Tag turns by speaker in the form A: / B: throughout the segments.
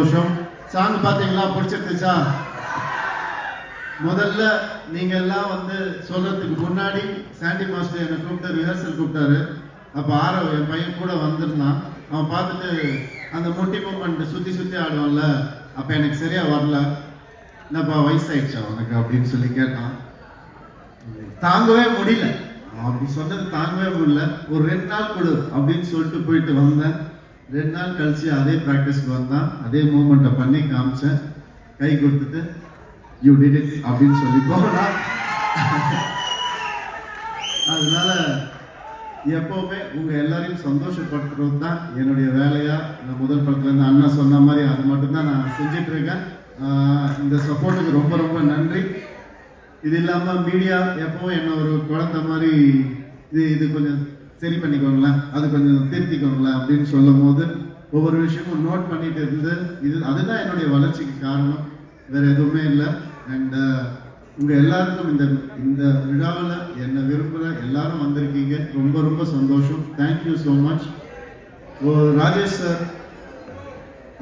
A: சந்தோஷம். சாங் பார்த்தீங்களா? பிடிச்சிருந்துச்சா? முதல்ல நீங்க எல்லாம் வந்து சொல்றதுக்கு முன்னாடி சாண்டி மாஸ்டர் என்னை கூப்பிட்டு ரிஹர்சல் கூப்பிட்டாரு. அப்போ ஆரவ் என் பையன் கூட வந்திருந்தான். அவன் பார்த்துட்டு அந்த முட்டி மூமெண்ட் சுற்றி சுற்றி ஆடுவான்ல, அப்போ எனக்கு சரியா வரல. என்னப்பா வயசாயிடுச்சா உனக்கு அப்படின்னு சொல்லி கேட்டான். தாங்கவே முடியல, அப்படி சொன்னது தாங்கவே முடியல. ஒரு 2 நாள் கொடு அப்படின்னு சொல்லிட்டு போயிட்டு வந்தேன். 2 நாள் கழிச்சு அதே ப்ராக்டிஸ்க்கு வந்தான். அதே மூமெண்ட்டை பண்ணி காமிச்சேன். கை கொடுத்துட்டு யூ டிட் இட் அப்படின்னு சொல்லி போனா. அதனால எப்போவுமே உங்க எல்லாரையும் சந்தோஷப்படுத்துறது தான் என்னுடைய வேலையா. இந்த முதல் படத்துல இருந்து அண்ணா சொன்ன மாதிரி அது மட்டும்தான் நான் செஞ்சிட்டு இருக்கேன். இந்த சப்போர்ட்டுக்கு ரொம்ப ரொம்ப நன்றி. இது இல்லாமல் மீடியா எப்பவும் என்ன ஒரு குழந்தை மாதிரி இது கொஞ்சம் சரி பண்ணிக்கோங்களேன், அது கொஞ்சம் திருத்திக்கோங்களேன் அப்படின்னு சொல்லும் போது ஒவ்வொரு விஷயமும் நோட் பண்ணிட்டு இருந்து அதுதான் என்னுடைய வளர்ச்சிக்கு காரணம், வேற எதுவுமே இல்லை. அண்ட் உங்க எல்லாருக்கும் இந்த விழாவில் என்னை விரும்புகிற எல்லாரும் வந்திருக்கீங்க, ரொம்ப ரொம்ப சந்தோஷம். Thank you so much. Rajesh sir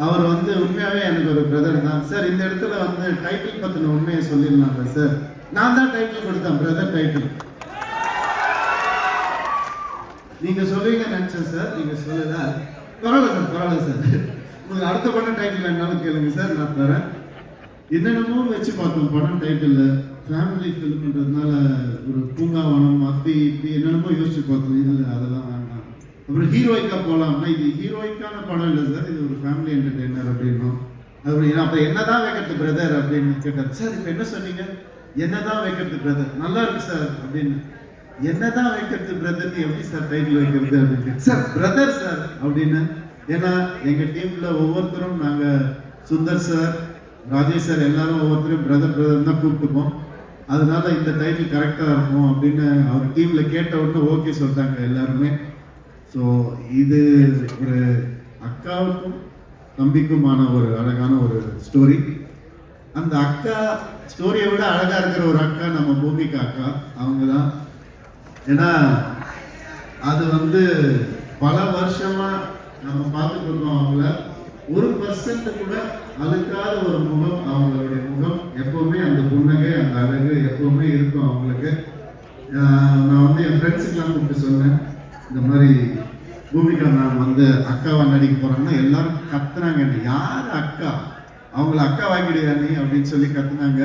A: அவர் வந்து உண்மையாகவே எனக்கு ஒரு பிரதர் தான் சார். இந்த இடத்துல வந்து டைட்டில் பற்றின உண்மையை சொல்லிடலாங்க சார். நான் தான் டைட்டில் கொடுத்தேன், பிரதர் டைட்டில். நீங்க சொல்லுவீங்க நினைச்சேன் சார், நீங்க சொல்லல. பரவாயில்ல சார். உங்களுக்கு அடுத்த படம் டைட்டில் என்னாலும் கேளுங்க சார், நான் தரேன். என்னென்னமோ வச்சு பார்த்தோம் படம் டைட்டில். ஃபேமிலி ஃபிலிம்ன்றதுனால ஒரு பூங்காவனம் அப்படி இப்படி என்னென்னமோ யோசிச்சு பார்த்தோம். இல்லை அதெல்லாம் வேண்டாம். அப்புறம் ஹீரோயிக்கா போகலாம்னா இது ஹீரோயிக்கான படம் இல்லை சார், இது ஒரு ஃபேமிலி என்டர்டெய்னர் அப்படின்னும். அப்புறம் அப்போ என்னதான் வைக்கிறது பிரதர் அப்படின்னு கேட்டார். சார் இப்போ என்ன சொன்னீங்க? என்னதான் வைக்கிறது பிரதர், நல்லா இருக்கு சார் அப்படின்னு. என்னதான் வைக்கிறது பிரதர், எப்படி சார் டைட்டில் வைக்கிறது அப்படின்னு. சார் பிரதர் சார் அப்படின்னு. ஏன்னா எங்க டீம்ல ஒவ்வொருத்தரும் நாங்க சுந்தர் சார், ராஜேஷ் சார் எல்லாரும் ஒவ்வொருத்தரும் பிரதர் தான் கூப்பிட்டுப்போம். அதனால இந்த டைட்டில் கரெக்டாக இருக்கும் அப்படின்னு அவர் டீம்ல கேட்ட உடனே ஓகே சொல்லிட்டாங்க எல்லாருமே. ஸோ இது ஒரு அக்காவுக்கும் தம்பிக்குமான ஒரு அழகான ஒரு ஸ்டோரி. அந்த அக்கா ஸ்டோரியை விட அழகா இருக்கிற ஒரு அக்கா நம்ம பூமிகா அக்கா, அவங்க தான். ஏன்னா அது வந்து பல வருஷமா நம்ம பார்த்துட்டு இருக்கோம். அவங்கள 1% கூட அழுக்காத ஒரு முகம் அவங்களுடைய முகம். எப்பவுமே அந்த புன்னகை, அந்த அழகு எப்பவுமே இருக்கும் அவங்களுக்கு. நான் வந்து என் ஃப்ரெண்ட்ஸுக்கெல்லாம் கூப்பிட்டு சொன்னேன், இந்த மாதிரி பூமிகா மேம் வந்து அக்காவா நடிக்க போறாங்கன்னா எல்லாரும் கத்துனாங்க, யார் அக்கா, அவங்கள அக்கா வாங்கிடுவா நீ அப்படின்னு சொல்லி கத்துனாங்க.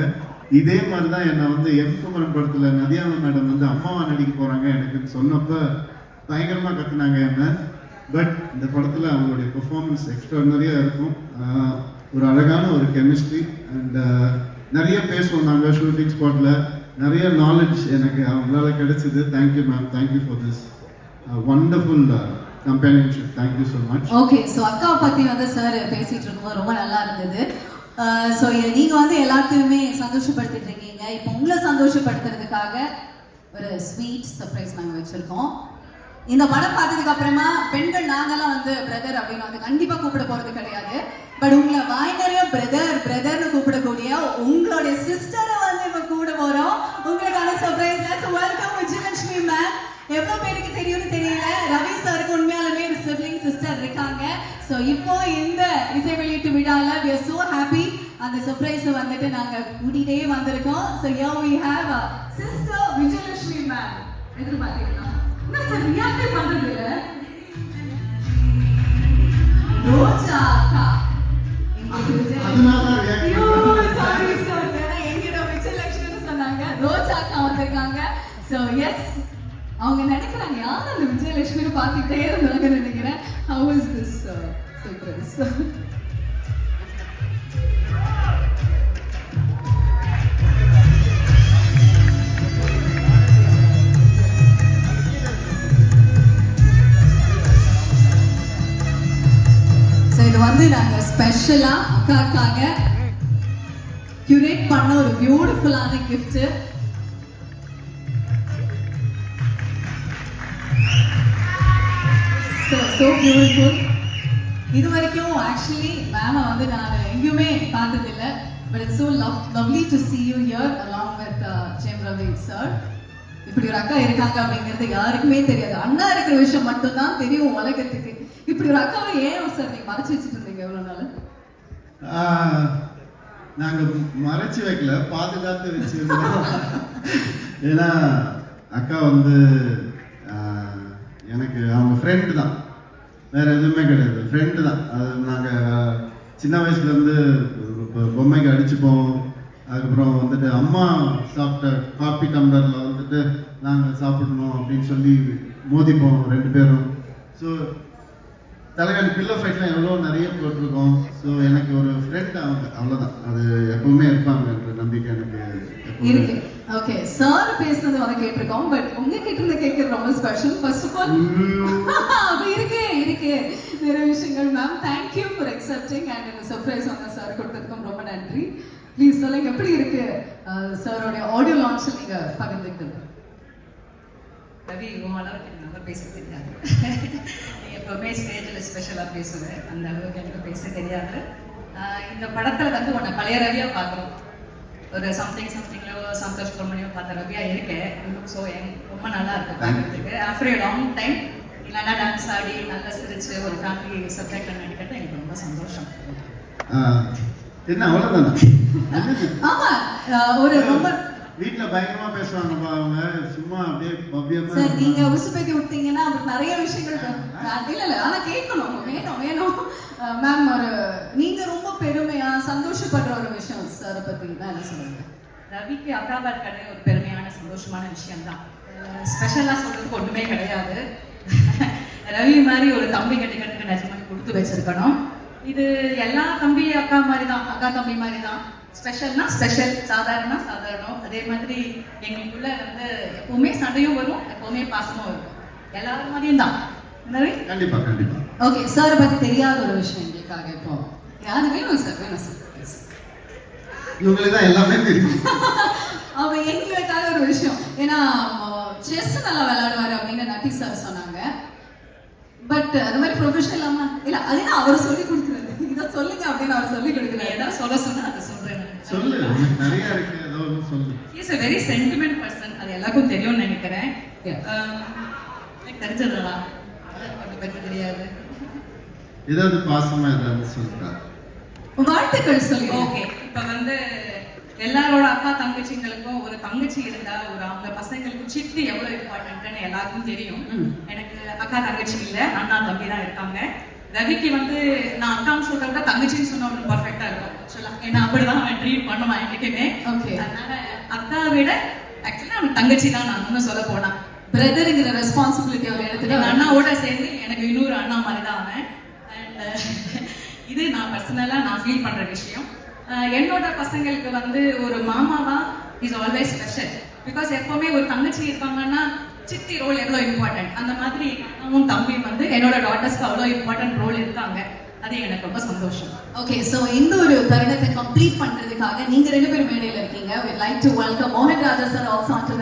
A: இதே மாதிரி தான் என்னை வந்து எம் குமரன் படத்துல நதியா மேடம் வந்து அம்மாவா நடிக்க போறாங்க எனக்கு சொன்னப்ப பயங்கரமா கத்துனாங்க என்ன. பட் இந்த படத்துல அவங்களுடைய பெர்ஃபார்மன்ஸ் எக்ஸ்ட்ராடனரியா இருக்கும். ஒரு அழகான ஒரு கெமிஸ்ட்ரி அண்ட் நிறைய பேசுவோம் நாங்கள் ஷூட்டிங் ஸ்பாட்ல. நிறைய நாலேஜ் எனக்கு அவங்களால கிடைச்சது. Thank you ma'am, thank you for this wonderful companionship. Thank you so much.
B: Okay, so அக்காவை பற்றி வந்து சார் பேசிட்டு இருக்கும்போது ரொம்ப நல்லா இருந்தது. ஸோ நீங்கள் வந்து எல்லாத்தையுமே சந்தோஷப்படுத்திட்டு இருக்கீங்க. இப்போ உங்களை சந்தோஷப்படுத்துறதுக்காக ஒரு ஸ்வீட் சர்ப்ரைஸ் நாங்கள் வச்சுருக்கோம். இந்த படம் பார்த்ததுக்கு அப்புறமா பெண்கள் நாங்கெல்லாம் வந்து பிரதர் அப்படின்னு வந்து கண்டிப்பாக கூப்பிட போகிறது கிடையாது. பட் உங்களை வாய் நிறைய பிரதர்னு கூப்பிடக்கூடிய உங்களுடைய சிஸ்டரை வந்து இப்போ கூப்பிட போகிறோம். உங்களுக்கான சர்ப்ரைஸ். Welcome Vijayalakshmi ma'am. எவ்வளோ பேருக்கு தெரியும்னு தெரியல, ரவி சாருக்கு உண்மையாலுமே ஒரு சிப்லிங் சிஸ்டர் இருக்காங்க. ஸோ இப்போ இந்த இசை வெளியீட்டு விழாவில் we are so happy அந்த சர்ப்ரைஸை வந்துட்டு நாங்கள் கூட்டிகிட்டே வந்திருக்கோம். So here we have sister Vijayalakshmi ma'am. எதிர்பார்த்தீங்களா? என்ன சார் ரியாக்டே பண்றது இல்ல? ரோஜா அக்கா சாரி சார், எங்கிட்ட விஜயலட்சுமி சொன்னாங்க, ரோஜா அக்கா வந்திருக்காங்க. ஸோ எஸ், அவங்க நினைக்கிறாங்க யார் அந்த விஜயலட்சுமி பார்த்துட்டே இருந்தாங்க நினைக்கிறேன். How is this surprise? So இது வந்து நாங்கள் ஸ்பெஷலாக அக்காக்காக கியூரேட் பண்ண ஒரு பியூட்டிஃபுல்லான கிஃப்ட்டு. So beautiful. இது வரைக்கும் ஆக்சுவலி மேமை வந்து நான் எங்கேயுமே பார்த்ததில்லை. But it's so lovely to see you here along with Jayam Ravi sir. இப்படி ஒரு அக்கா இருக்காங்க அப்படிங்கிறது யாருக்குமே தெரியாது. அண்ணா இருக்கிற விஷயம் மட்டும்தான் தெரியும் உலகத்துக்கு. இப்படி ஒரு அக்காவை ஏன் சார் நீங்க மறைச்சு வச்சுட்டு இருந்தீங்க எவ்வளோ நாள்?
A: நாங்கள் மறைச்சு வைக்கல, பாதுகாத்து வச்சிருந்தோம். ஏன்னா அக்கா வந்து எனக்கு அவங்க ஃப்ரெண்டு தான், வேற எதுவுமே கிடையாது, ஃப்ரெண்டு தான். அது நாங்கள் சின்ன வயசுலேருந்து பொம்மைக்கு அடிச்சுப்போம். அதுக்கப்புறம் வந்துட்டு அம்மா சாப்பிட்ட காப்பி டம்ளரில் வந்துட்டு நாங்கள் சாப்பிடணும் அப்படின்னு சொல்லி மோதிப்போம் 2 பேரும். ஸோ தலைகாணி பில்லோ ஃபைட்லாம் எவ்வளோ நிறைய போட்டிருக்கோம். ஸோ எனக்கு ஒரு ஃப்ரெண்ட் அவங்க, அவ்வளோதான். அது எப்பவுமே இருப்பாங்கன்ற நம்பிக்கை எனக்கு
B: இருக்கு. ஓகே, சார் பேசுனது வந்து கேட்டிருக்கோம், பட் உங்ககிட்ட இருந்து கேட்கறது ரொம்ப ஸ்பெஷல். ஃபர்ஸ்ட் ஆஃப் ஆல் அது இருக்கு நிறைய விஷயங்கள். Ma'am, thank you for accepting and இந்த சர்ப்ரைஸ் வந்து சார் கொடுத்ததுக்கும் ரொம்ப நன்றி. ப்ளீஸ் சொல்லுங்க, எப்படி இருக்கு சாரோடைய ஆடியோ லான்ச்சில் நீங்க பகிர்ந்துக்கிட்டது?
C: ரவி, உன் அளவுக்கு எனக்கு நல்லா பேச தெரியாது. நீ எப்போவுமே ஸ்டேஜில் ஸ்பெஷலாக பேசுவேன், அந்த அளவுக்கு எனக்கு பேச தெரியாது. இந்த படத்தில் வந்து உன்னை பழைய ரவியாக பார்க்குறோம். ஒரு சம்திங்லையோ சந்தோஷ் பொம்மனையோ பார்த்த ரவியாக இருக்கேன். ஸோ ரொம்ப நல்லா இருக்கு பார்க்குறதுக்கு. ஆஃப்டர் ஏ லாங் டைம் இல்லைன்னா டான்ஸ் ஆடி நல்லா சிரிச்சு ஒரு ஃபேமிலி சப்ஜெக்டில் நடிக்கிறது எனக்கு ரொம்ப சந்தோஷம்.
A: என்ன அவ்வளோதானே?
B: ஆமா, ஒரு ரொம்ப
A: வீட்டில் பயங்கரமா பேசுவாங்கப்பா அவங்க, சும்மா அப்படியே பவ்யமா.
B: சார், நீங்க உசுப்பேத்தி விட்டீங்கன்னா அப்புறம் நிறைய விஷயங்கள் இல்ல ஆனா கேட்கணும், வேணும். மேம், ஒரு நீங்க ரொம்ப பெருமையா சந்தோஷப்படுற ஒரு விஷயம் சார் பத்தி என்ன சொல்லுங்க?
C: ரவிக்கு அக்காபாத் கடை ஒரு பெருமையான சந்தோஷமான விஷயம்தான். ஸ்பெஷலாக சொல்றதுக்கு ஒன்றுமே கிடையாது. ரவி மாதிரி ஒரு தம்பி கட்டிக்கிறதுக்கு நிஜமாக கொடுத்து வச்சிருக்கணும். இது எல்லா தம்பி அக்கா மாதிரி தான், அக்கா தம்பி மாதிரி தான். ஸ்பெஷல்னா ஸ்பெஷல், சாதாரண சாதாரணம். அதே மாதிரி எங்களுக்குள்ள வந்து எப்பவுமே சண்டையும் வரும், எப்பவுமே பாசமும் இருக்கும். எல்லாரும் மாதிரியும் தான்.
A: கண்டிப்பா கண்டிப்பா.
B: ஓகே, சார் பத்தி தெரியாத ஒரு விஷயம் எங்களுக்காக இப்போ யாரு வேணும் சார்? வேணும் சார்,
A: இவங்களுக்கு தான் எல்லாமே தெரியும்.
B: அவங்க எங்களுக்காக ஒரு விஷயம், ஏன்னா செஸ் நல்லா விளையாடுவாரு அப்படின்னு நட்டி சார் சொன்னாங்க. பட் அந்த மாதிரி ப்ரொஃபஷனல் இல்லாம இல்ல, அதுதான் அவர் சொல்லி கொடுக்குறது. இதை சொல்லுங்க அப்படின்னு அவர் சொல்லி கொடுக்குறாரு.
C: ஏதாவது சொல்ல சொன்னா அதை சொல்றேன்.
A: சொல்லு, நிறைய இருக்கு, ஏதோ ஒன்று சொல்லு.
C: Is a very sentiment person. அது எல்லாருக்கும் தெரியும்னு நினைக்கிறேன். எனக்கு தெரிஞ்சதுடா, அதை பற்றி தெரியாது.
A: ஏதாவது பாசமா ஏதாவது சொல்றா?
B: வாழ்த்துக்கள் சொல்லி.
C: ஓகே, இப்போ வந்து எல்லாரோட அக்கா தங்கச்சிங்களுக்கும் ஒரு தங்கச்சி இருந்தா ஒரு அவங்க பசங்களுக்கு சித்தி எவ்வளவு இம்பார்ட்டன்ட்னு எல்லாருக்கும் தெரியும். எனக்கு அக்கா தங்கச்சி இல்ல, அண்ணா தம்பி தான் இருக்காங்க. ரவிக்கு வந்து நான் அக்கான்னு சொல்றத விட தங்கச்சின்னு சொன்னா ஒன்று பர்ஃபெக்டா இருக்கும் ஆக்சுவலா. ஏன்னா அப்படிதான் அவன் ட்ரீட் பண்ணுவான் எனக்குமே.
B: ஓகே,
C: அதனால அக்கா விட ஆக்சுவலா அவன் தங்கச்சி தான். நான் இன்னும் சொல்ல போனா
B: பிரதருங்கிற ரெஸ்பான்சிபிலிட்டி அவர் எடுத்துட்டு
C: அண்ணாவோட சேர்ந்து எனக்கு இன்னொரு அண்ணா மாதிரி தான் அவன். அண்ட் இது நான் பர்சனலா நான் ஃபீல் பண்ற விஷயம். என்னோட பசங்களுக்கு வந்து ஒரு மாமாவா இஸ் ஆல்வேஸ் ஸ்பெஷல். பிகாஸ் எப்பவுமே ஒரு தங்கச்சி இருக்காங்கன்னா சித்தி ரோல் எவ்வளோ இம்பார்ட்டன்ட், அந்த மாதிரி அண்ணாவும் தம்பியும் வந்து என்னோட டாட்டர்ஸ்க்கு அவ்வளோ இம்பார்ட்டன்ட் ரோல் இருக்காங்க. அது எனக்கு ரொம்ப சந்தோஷம்.
B: ஓகே, சோ இந்த ஒரு தருணத்தை கம்ப்ளீட் பண்றதுக்காக நீங்க 2 பேரும் மேடையில இருக்கீங்க. we'd like to welcome Mohan Raja sir also onto the